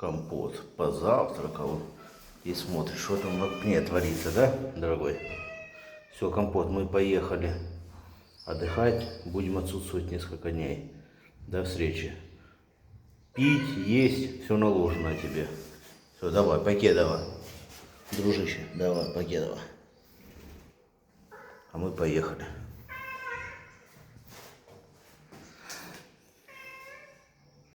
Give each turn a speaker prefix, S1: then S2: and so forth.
S1: компот. Позавтракал. И смотришь, что там в окне творится, да, дорогой? Все, компот, мы поехали отдыхать. Будем отсутствовать несколько дней. До встречи. Пить, есть, все наложено тебе. Все, давай, покедово. Дружище, давай, покедово. А мы поехали.